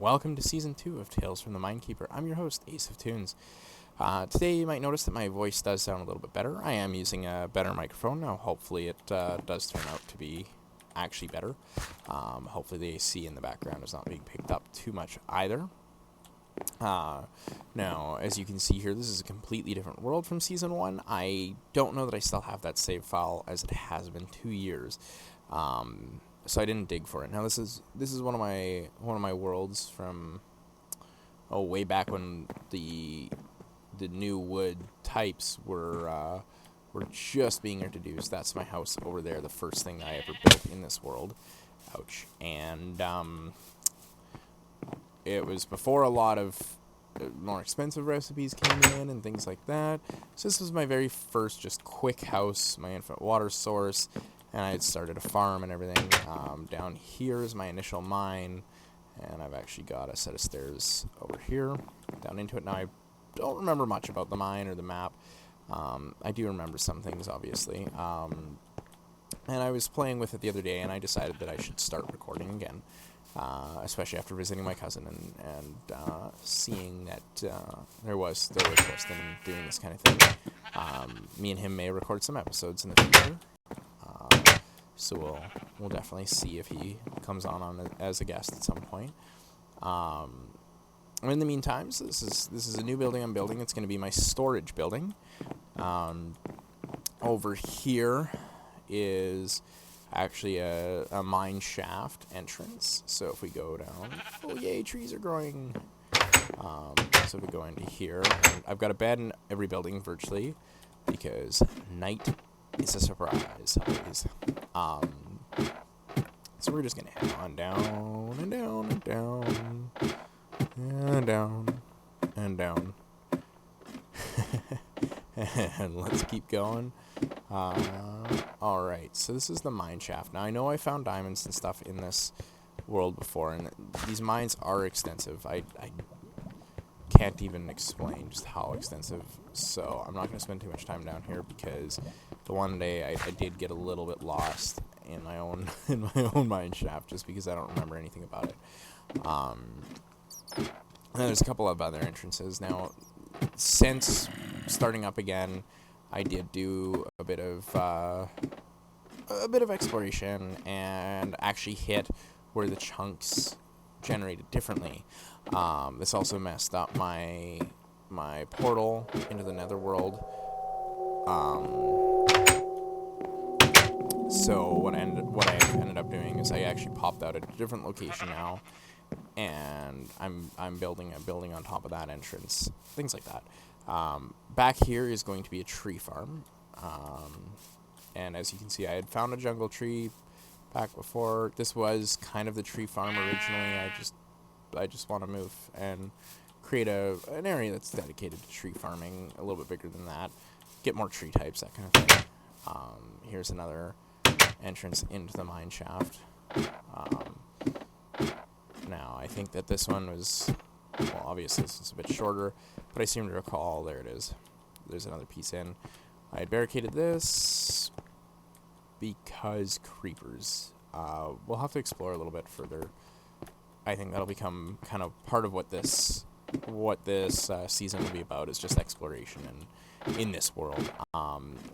Welcome to Season 2 of Tales from the MineKeeper. I'm your host, Ace of Tunes. Today you might notice that my voice does sound a little bit better. I am using a better microphone now. Hopefully it does turn out to be actually better. Hopefully the AC in the background is not being picked up too much either. Now, as you can see here, this is a completely different world from Season 1. I don't know that I still have that save file, as it has been 2 years. So I didn't dig for it. Now this is one of my worlds from way back when the new wood types were just being introduced. That's my house over there, the first thing that I ever built in this world. Ouch. And it was before a lot of more expensive recipes came in and things like that. So this was my very first just quick house, my infinite water source. And I had started a farm and everything. Down here is my initial mine, and I've actually got a set of stairs over here, down into it. Now, I don't remember much about the mine or the map. I do remember some things, obviously. And I was playing with it the other day, and I decided that I should start recording again, especially after visiting my cousin and seeing that there was interest in doing this kind of thing. Me and him may record some episodes in the future. So we'll definitely see if he comes on as a guest at some point. In the meantime, so this is a new building I'm building. It's going to be my storage building. Over here is actually a mine shaft entrance. So if we go down, oh yay, trees are growing. So if we go into here, and I've got a bed in every building virtually, because night is a surprise always. So we're just gonna head on down and down and down and down and down. And let's keep going. Alright, so this is the mine shaft. Now I know I found diamonds and stuff in this world before, and these mines are extensive. I can't even explain just how extensive, so I'm not going to spend too much time down here, because the one day I did get a little bit lost in my own mine shaft, just because I don't remember anything about it. And there's a couple of other entrances. Now, since starting up again, I did do a bit of exploration and actually hit where the chunks generated differently. This also messed up my portal into the netherworld. So what I ended up doing is I actually popped out at a different location now, and I'm building a building on top of that entrance, things like that. Back here is going to be a tree farm, and as you can see, I had found a jungle tree back before. This was kind of the tree farm originally. I just want to move and create an area that's dedicated to tree farming, a little bit bigger than that, get more tree types, that kind of thing. Here's another entrance into the mine shaft. Now, I think that this one was, well, obviously this is a bit shorter, but I seem to recall, there it is. There's another piece in. I had barricaded this because creepers. We'll have to explore a little bit further. I think that'll become kind of part of what this season will be about, is just exploration and in this world.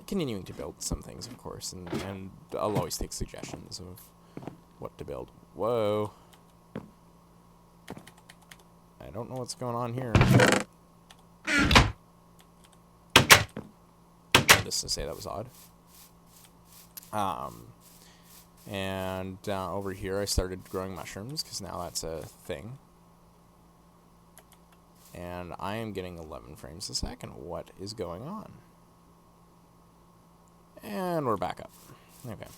Continuing to build some things, of course, and I'll always take suggestions of what to build. Whoa. I don't know what's going on here. Needless to say, that was odd. And over here I started growing mushrooms, because now that's a thing. And I am getting 11 frames a second. What is going on? And we're back up. Okay.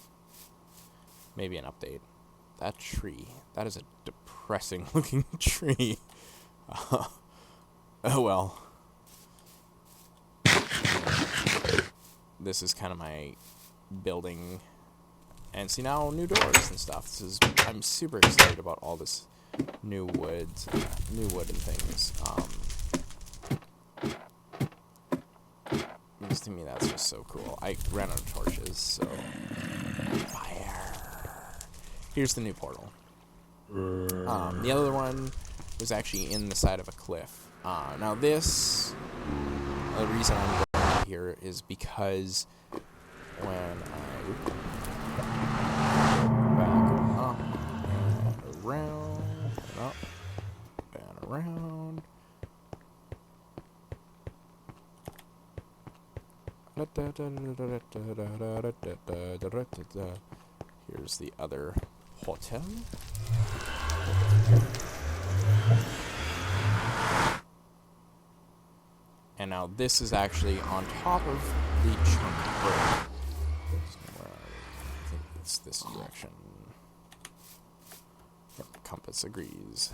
Maybe an update. That tree. That is a depressing looking tree. Oh well. This is kind of my building. And see, now new doors and stuff. I'm super excited about all this new wood and things. Just to me, that's just so cool. I ran out of torches, so fire. Here's the new portal. The other one was actually in the side of a cliff. Now this, the reason I'm going here is because when I back up and around, up and around. Here's the other hotel. And now this is actually on top of the chunk break. I think it's this direction. Yep, compass agrees.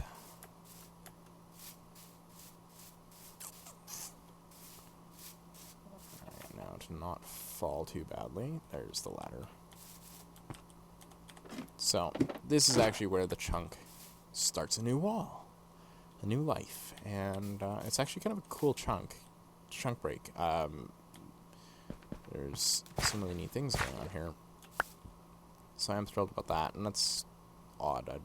Alright, now to not fall too badly, there's the ladder. So, this is actually where the chunk starts a new wall. A new life. And it's actually kind of a cool chunk break. There's some really neat things going on here. So I am thrilled about that, and that's odd.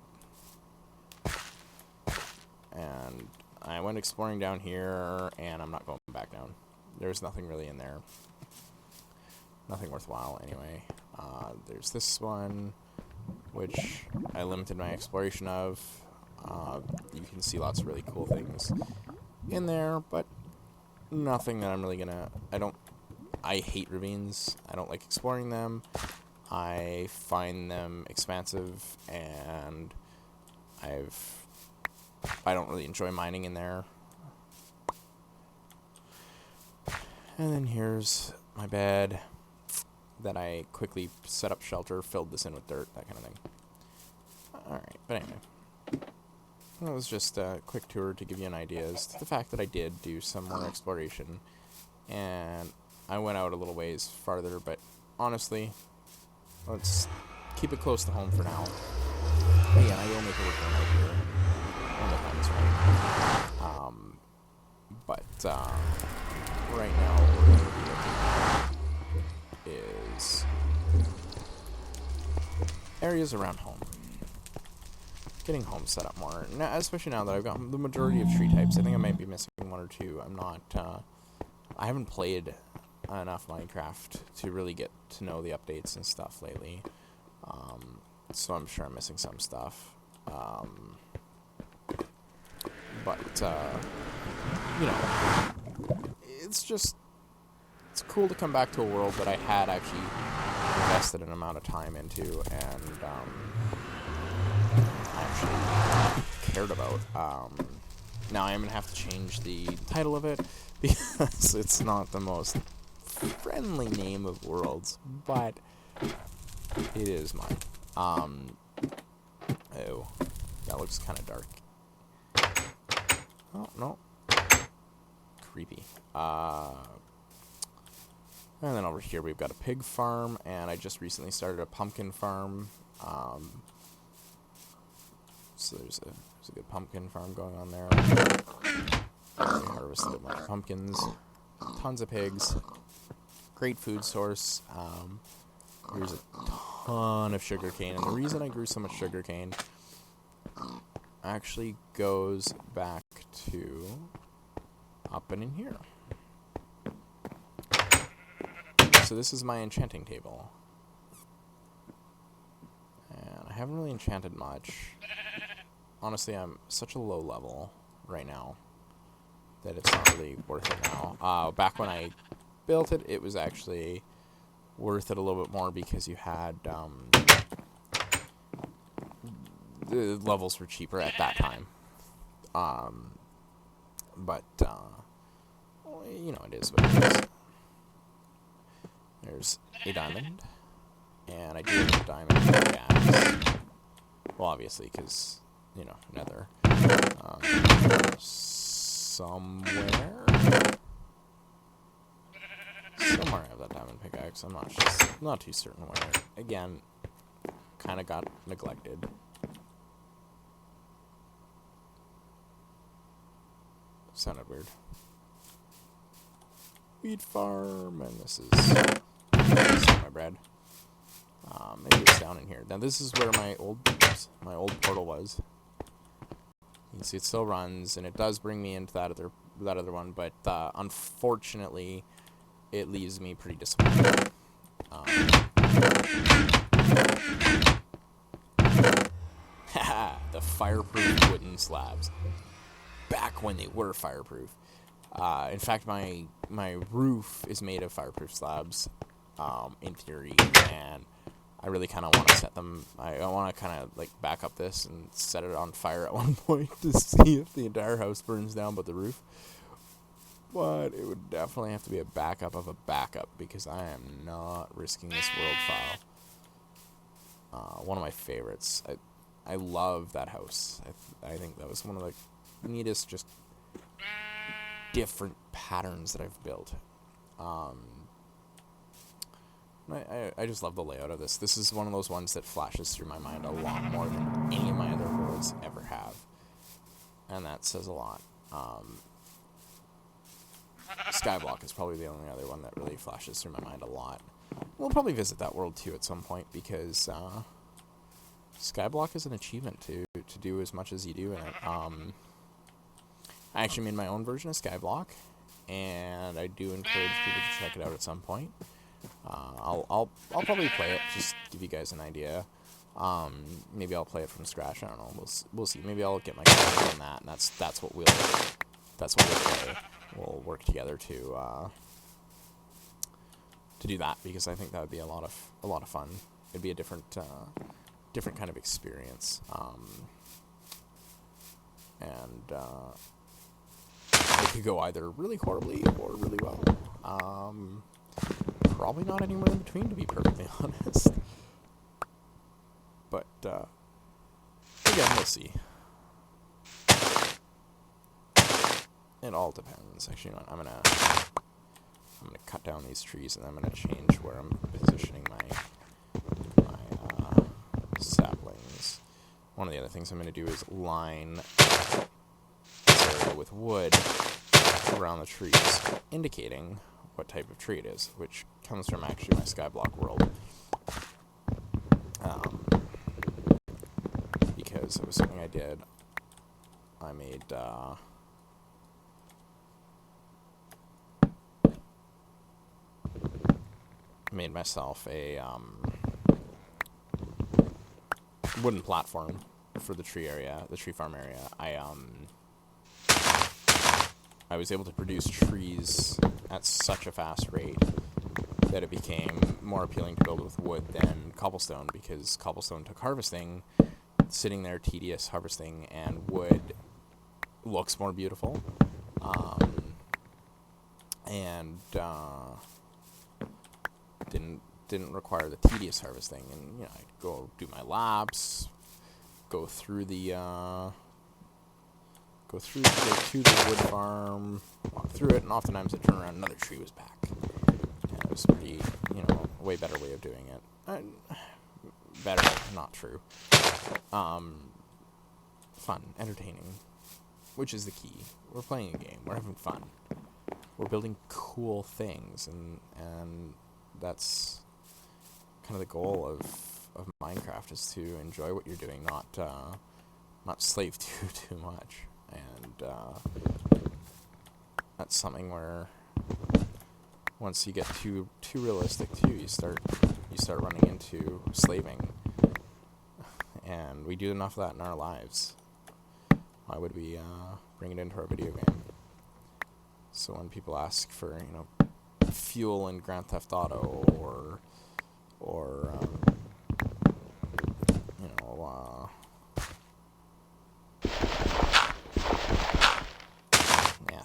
And I went exploring down here, and I'm not going back down. There's nothing really in there. Nothing worthwhile, anyway. There's this one, which I limited my exploration of. You can see lots of really cool things in there, but nothing that I'm really gonna... I hate ravines. I don't like exploring them. I find them expansive, and I don't really enjoy mining in there. And then here's my bed that I quickly set up shelter, filled this in with dirt, that kind of thing. Alright, but anyway. That was just a quick tour to give you an idea as to the fact that I did do some more exploration. And I went out a little ways farther, but honestly, let's keep it close to home for now. Again, I will make a return out here when the time is right. But right now, what we're going to be looking at is areas around home. Getting home set up more, now, especially now that I've got the majority of tree types. I think I might be missing one or two. I'm not, I haven't played enough Minecraft to really get to know the updates and stuff lately. So I'm sure I'm missing some stuff. But, you know, it's cool to come back to a world that I had actually invested an amount of time into and, actually cared about. Now I am going to have to change the title of it because it's not the most friendly name of worlds, but it is mine. Oh, that looks kind of dark. Oh, no. Creepy. And then over here we've got a pig farm, and I just recently started a pumpkin farm. So there's a good pumpkin farm going on there. I harvested a bunch of pumpkins, tons of pigs, great food source. There's a ton of sugarcane, and the reason I grew so much sugarcane actually goes back to up and in here. So this is my enchanting table. And I haven't really enchanted much. Honestly, I'm such a low level right now that it's not really worth it now. Back when I built it, it was actually worth it a little bit more because you had the levels were cheaper at that time. But you know, it is what it is. There's a diamond, and I do have a diamond pickaxe. Well, obviously, because, you know, nether. Somewhere I have that diamond pickaxe. I'm not too certain where. Again, kind of got neglected. Sounded weird. Wheat farm, and this is my bread. Maybe it's down in here. Now this is where my old portal was. can see it still runs, and it does bring me into that other one, but unfortunately, it leaves me pretty disappointed. The fireproof wooden slabs. Back when they were fireproof. In fact, my roof is made of fireproof slabs, in theory, and I really kind of want to set them. I want to kind of like back up this and set it on fire at one point to see if the entire house burns down but the roof. But it would definitely have to be a backup of a backup, because I am not risking this world file. One of my favorites. I love that house. I think that was one of the neatest, just different patterns that I've built. I just love the layout of this. This is one of those ones that flashes through my mind a lot more than any of my other worlds ever have. And that says a lot. Skyblock is probably the only other one that really flashes through my mind a lot. We'll probably visit that world too at some point, because Skyblock is an achievement to do as much as you do in it. I actually made my own version of Skyblock, and I do encourage people to check it out at some point. I'll probably play it, just give you guys an idea. Maybe I'll play it from scratch. I don't know. We'll see. Maybe I'll get my character on that, and that's what we'll play. We'll work together to do that, because I think that would be a lot of fun. It'd be a different kind of experience. And it could go either really horribly or really well. Probably not anywhere in between, to be perfectly honest. But again, we'll see. It all depends. Actually, you know what? I'm gonna cut down these trees, and I'm gonna change where I'm positioning my saplings. One of the other things I'm gonna do is line this area with wood around the trees, indicating what type of tree it is, which comes from actually my Skyblock world. Because it was something I did. I made myself a wooden platform for the tree farm area. I was able to produce trees at such a fast rate that it became more appealing to build with wood than cobblestone, because cobblestone took harvesting, sitting there tedious harvesting, and wood looks more beautiful, and didn't require the tedious harvesting. And you know, I'd go do my laps, go to the wood farm, walk through it, and oftentimes I'd turn around and another tree was back. And it was pretty, a way better way of doing it. Better, not true. Fun, entertaining, which is the key. We're playing a game. We're having fun. We're building cool things, and that's kind of the goal of Minecraft, is to enjoy what you're doing, not slave too much. And that's something where once you get too realistic too, you start running into slaving, and we do enough of that in our lives. Why would we bring it into our video game? So when people ask for fuel in Grand Theft Auto, or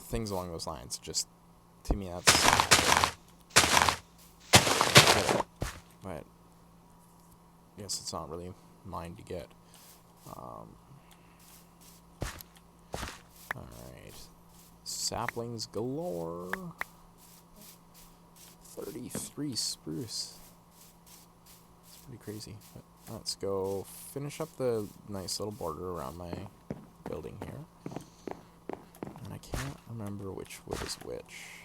things along those lines, just to me that's but I guess it's not really mine to get. Alright, saplings galore. 33 spruce. It's pretty crazy. But let's go finish up the nice little border around my building here. And I can't remember which wood is which.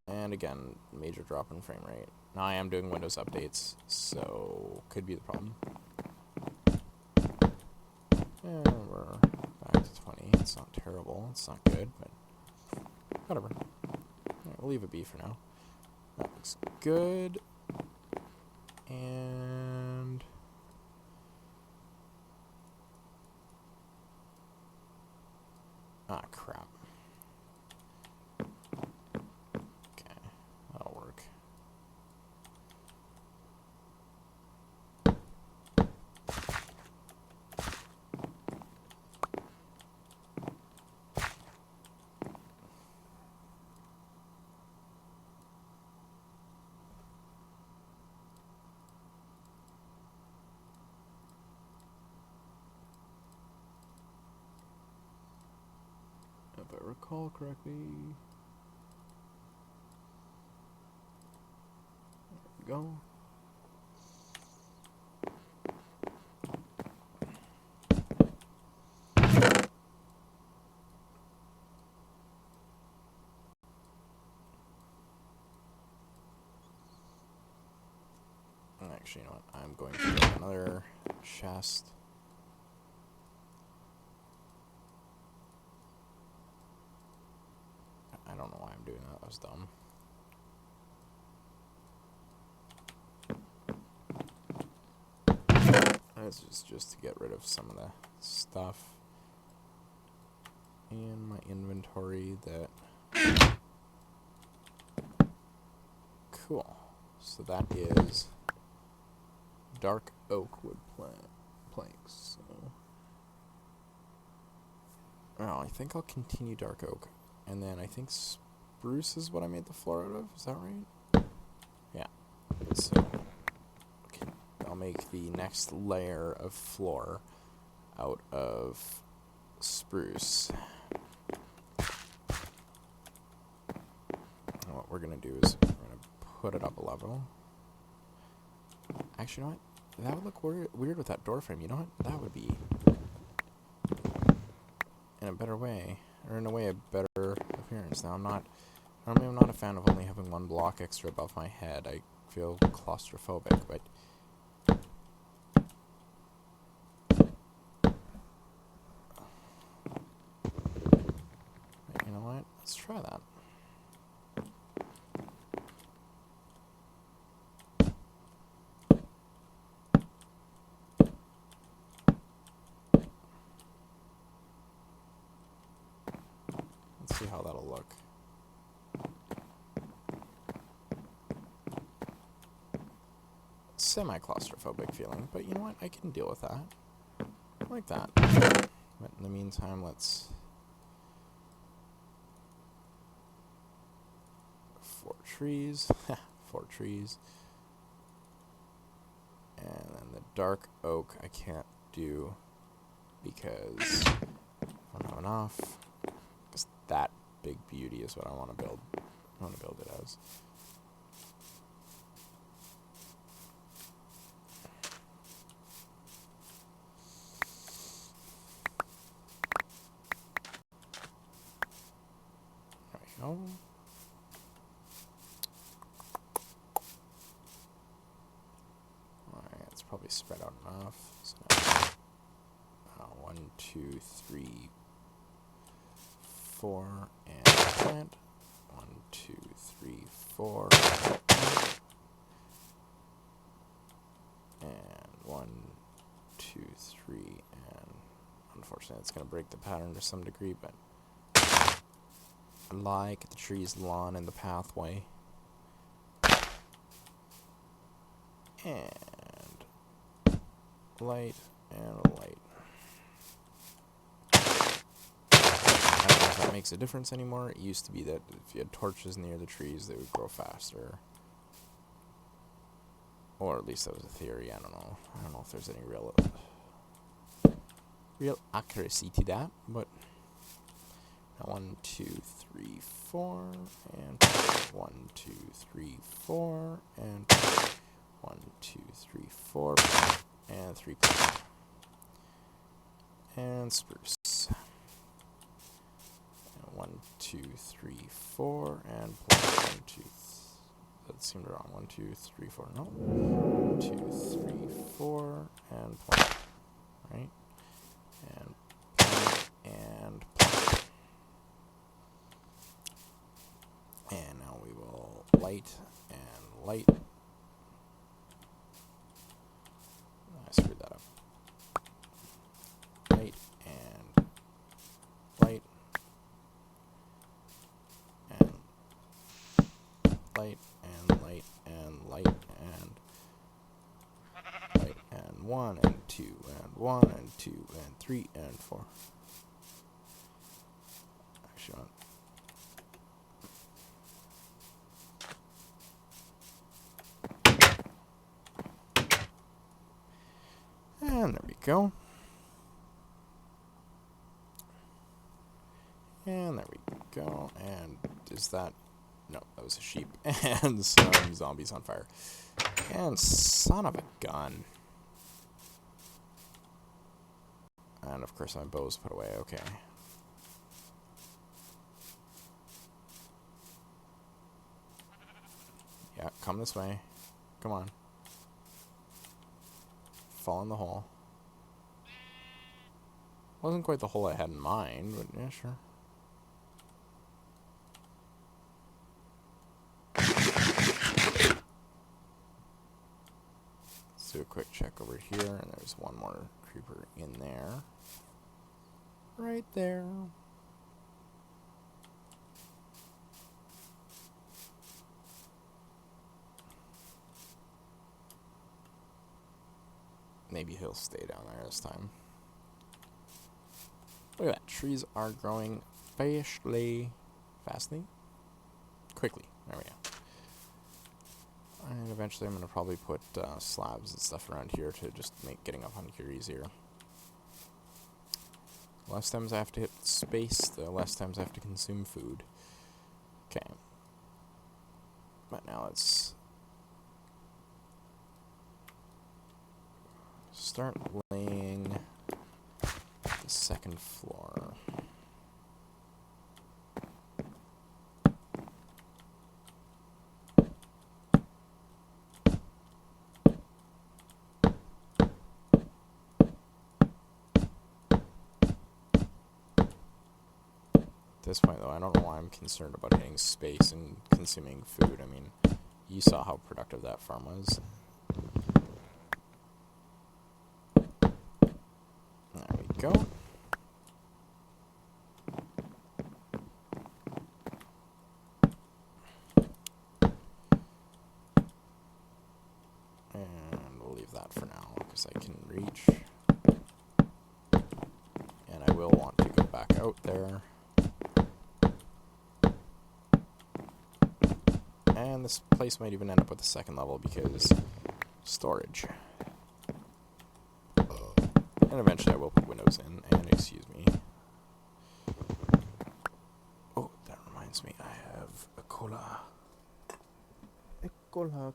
And again, major drop in frame rate. Now I am doing Windows updates, so could be the problem. we're back to 20. It's not terrible. It's not good, but whatever. Right, we'll leave it be for now. That looks good. And crap. Okay, that'll work. If I recall correctly. There we go. Actually, you know what? I'm going to get another chest. I don't know why I'm doing that. That was dumb. This is just to get rid of some of the stuff in my inventory that... Cool. So that is dark oak wood planks. So, I think I'll continue dark oak. And then I think spruce is what I made the floor out of. Is that right? Yeah. So I'll make the next layer of floor out of spruce. And what we're going to do is we're going to put it up a level. Actually, you know what? That would look weird with that door frame. You know what? That would be in a better way. Or in a way, a better appearance. Now, normally I'm not a fan of only having one block extra above my head. I feel claustrophobic, but you know what? Let's try that. Let's see how that'll look. Semi-claustrophobic feeling, but you know what? I can deal with that. Like that. But in the meantime, let's... 4 trees. 4 trees. And then the dark oak I can't do because I don't have enough. Because that big beauty is what I want to build. I want to build it as. There we go. Alright, it's probably spread out enough. So now, 1, 2, 3, 4, and plant. 1, 2, 3, 4. And 1, 2, 3, and unfortunately it's going to break the pattern to some degree, but I like the trees, lawn, and the pathway. And light and light. I don't know if that makes a difference anymore. It used to be that if you had torches near the trees, they would grow faster. Or at least that was a theory. I don't know. I don't know if there's any real accuracy to that. But 1, 2, 3, 4, and 1, 2, 3, 4, and 1, 2, 3, 4, and 3, and spruce. And 1, 2, 3, 4, and 1, 2. That seemed wrong. 1, 2, 3, 4. No. 1, 2, 3, 4, and plant. Right? And light and light. I screwed that up. Light and light and light and light and light and light and 1 and 2 and 1 and 2 and 3 and 4. Actually, and there we go. And there we go. And is that... No, that was a sheep. And some zombies on fire. And son of a gun. And of course my bow's put away. Okay. Yeah, come this way. Come on. Fall in the hole. Wasn't quite the hole I had in mind, but yeah, sure. Let's do a quick check over here, and there's one more creeper in there. Right there. Maybe he'll stay down there this time. Look at that. Trees are growing fastly. Quickly. There we go. And eventually I'm going to probably put slabs and stuff around here to just make getting up on here easier. The less times I have to hit space, the less times I have to consume food. Okay. But now let's start laying the second floor. At this point, though, I don't know why I'm concerned about hitting space and consuming food. I mean, you saw how productive that farm was. There we go. And we'll leave that for now, because I can reach. And I will want to go back out there. And this place might even end up with a second level because storage. And eventually I will put windows in. And excuse me. Oh, that reminds me. I have a cola. A cola.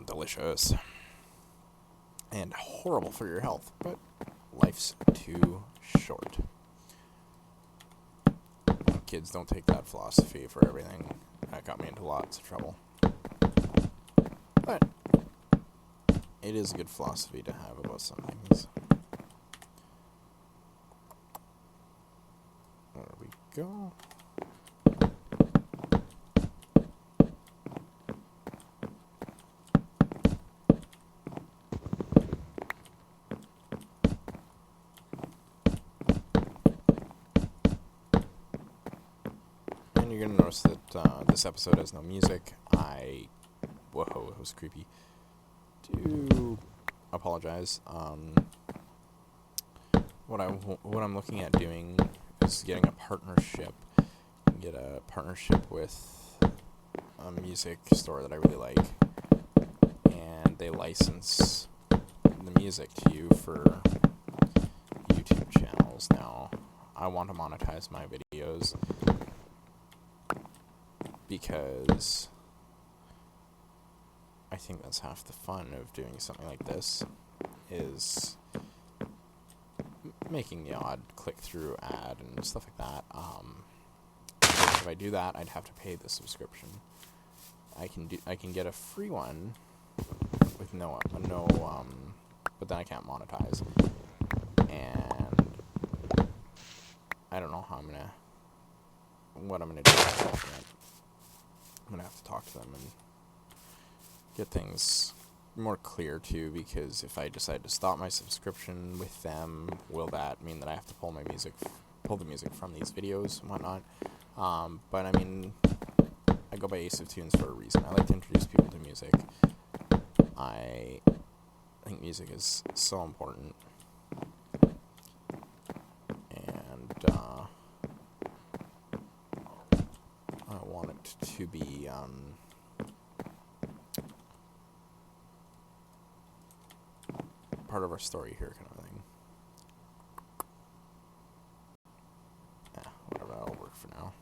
Delicious. And horrible for your health, but life's too short. Kids, don't take that philosophy for everything. That got me into lots of trouble. But it is a good philosophy to have about some things. There we go. You're going to notice that this episode has no music. Whoa, it was creepy. Do apologize. What I'm looking at doing is getting a partnership. Get a partnership with a music store that I really like. And they license the music to you for YouTube channels. Now, I want to monetize my videos, because I think that's half the fun of doing something like this, is making the odd click-through ad and stuff like that. If I do that, I'd have to pay the subscription. I can get a free one with but then I can't monetize. And I don't know what I'm gonna do with that yet. I'm gonna have to talk to them and get things more clear too, because if I decide to stop my subscription with them, will that mean that I have to pull the music from these videos and whatnot? But I mean, I go by Ace of Tunes for a reason. I like to introduce people to music. I think music is so important, and I want it to be part of our story here, kind of thing. Yeah, whatever, that'll work for now.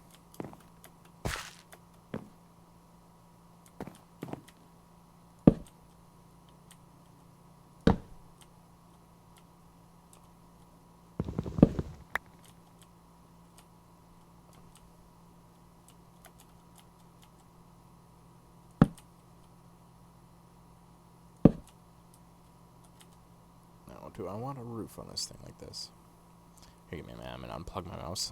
Now, do I want a roof on this thing like this? Here, give me a minute. I'm gonna unplug my mouse.